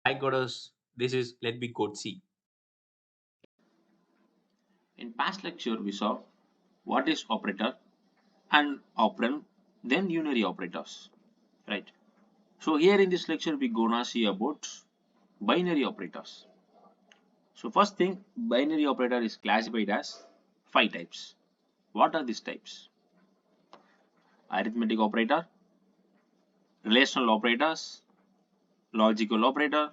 Hi coders, this is Let Me Code C. In past lecture, we saw what is operator and operand, then unary operators, right? So here in this lecture, we gonna see about binary operators. So first thing, binary operator is classified as 5 types. What are these types? Arithmetic operator, relational operators, logical operator,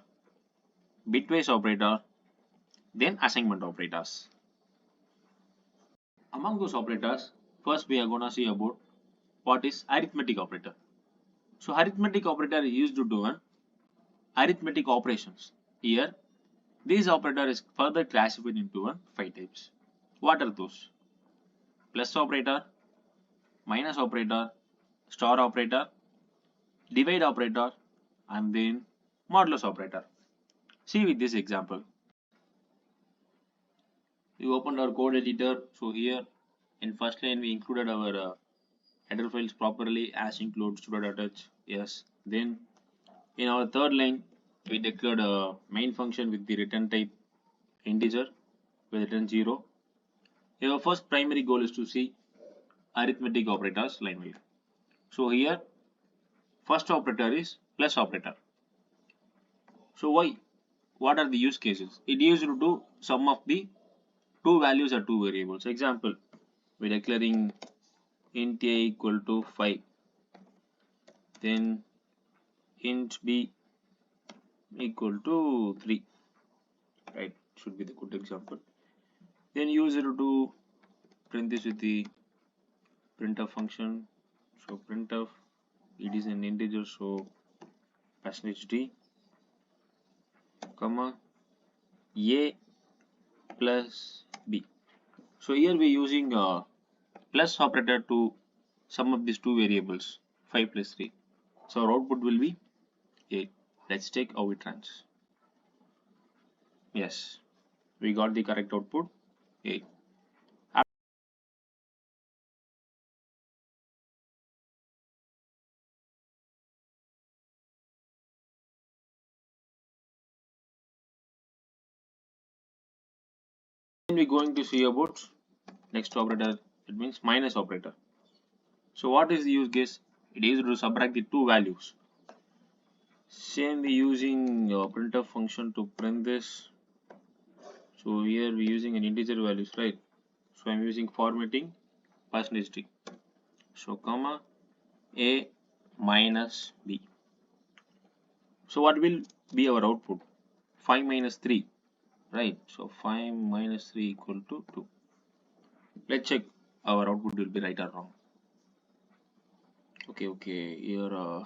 bitwise operator, then assignment operators. Among those operators, first we are gonna see about what is arithmetic operator. So arithmetic operator is used to do an arithmetic operations. Here, this operator is further classified into 5 types. What are those? Plus operator, minus operator, star operator, divide operator, and then modulus operator. See with this example. We opened our code editor. So here in first line we included our header files properly as include pseudo.h. Yes. Then in our third line we declared a main function with the return type integer with return 0. Your first primary goal is to see arithmetic operators line wise. So here first operator is plus operator. So why? What are the use cases? It used to do sum of the two values or two variables. Example, we're declaring int a equal to 5, then int b equal to 3, right? Should be the good example. Then use it to print this with the printf function. So printf, it is an integer, so percentage d comma a plus b. So here we're using a plus operator to sum up these two variables 5 plus 3. So our output will be 8. Let's check how it runs. Yes, we got the correct output 8. Then we're going to see about next operator, it means minus operator. So what is the use case? It is to subtract the two values. Same we using printf function to print this. So here we're using an integer values, right? So I'm using formatting percentage d. So comma a minus b. So what will be our output? 5 minus 3, right? So 5 minus 3 equal to 2. Let's check our output will be right or wrong. Okay, here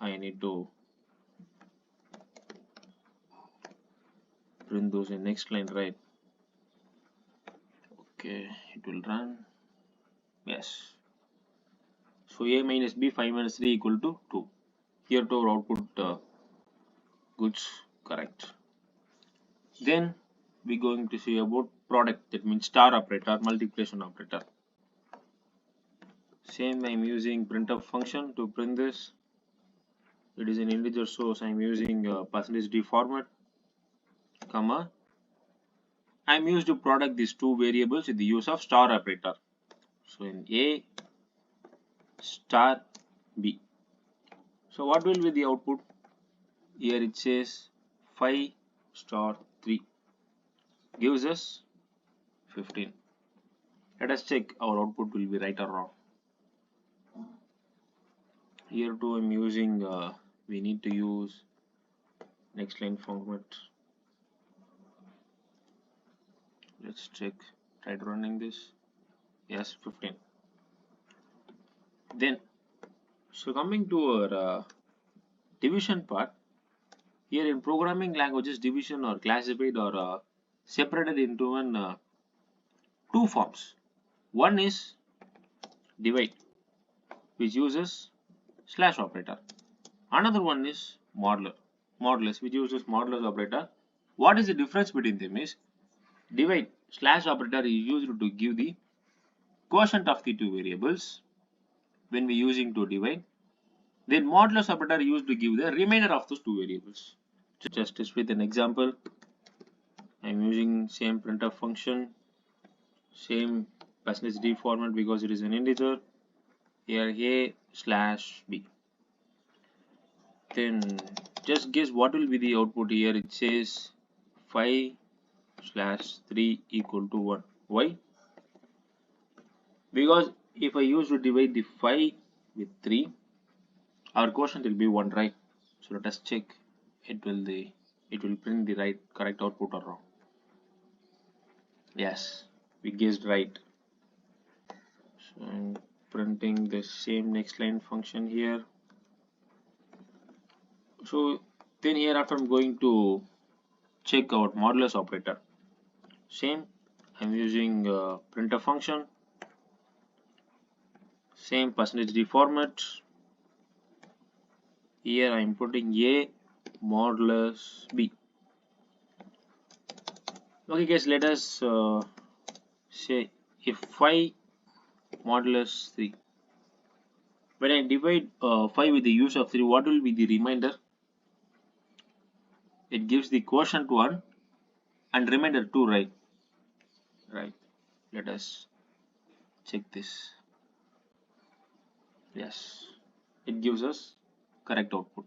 I need to print those in next line, right? Okay, it will run. Yes. So a minus b 5 minus 3 equal to 2. Here to our output goods correct. Then we're going to see about product, that means star operator, multiplication operator. Same I'm using printf function to print this. It is an integer source. I'm using percentage d format, comma. I'm used to product these two variables with the use of star operator. So in a star b. So what will be the output? Here it says 5 star 3 gives us 15. Let us check our output will be right or wrong. Here too I'm using we need to use next line format. Let's check, try running this. Yes, 15. Then so coming to our division part, here in programming languages division are classified or separated into two forms. One is divide, which uses slash operator. Another one is modulus, which uses modulus operator. What is the difference between them is divide slash operator is used to give the quotient of the two variables when we using to divide. Then modulus operator used to give the remainder of those two variables. Just as with an example, I'm using same printf function, same percentage d format because it is an integer. Here a slash b. Then just guess what will be the output here. It says 5 slash 3 equal to 1. Why? Because if I use to divide the 5 with 3, our quotient will be 1, right? So let us check it will print the correct output or wrong. Yes, we guessed right. So I'm printing the same next line function here. So then hereafter I'm going to check our modulus operator. Same, I'm using printf function, same percentage d format. Here I'm putting a modulus b. Okay guys, let us say if 5 modulus 3. When I divide 5 with the use of 3, what will be the remainder? It gives the quotient 1 and remainder 2, right? Right. Let us check this. Yes, it gives us correct output.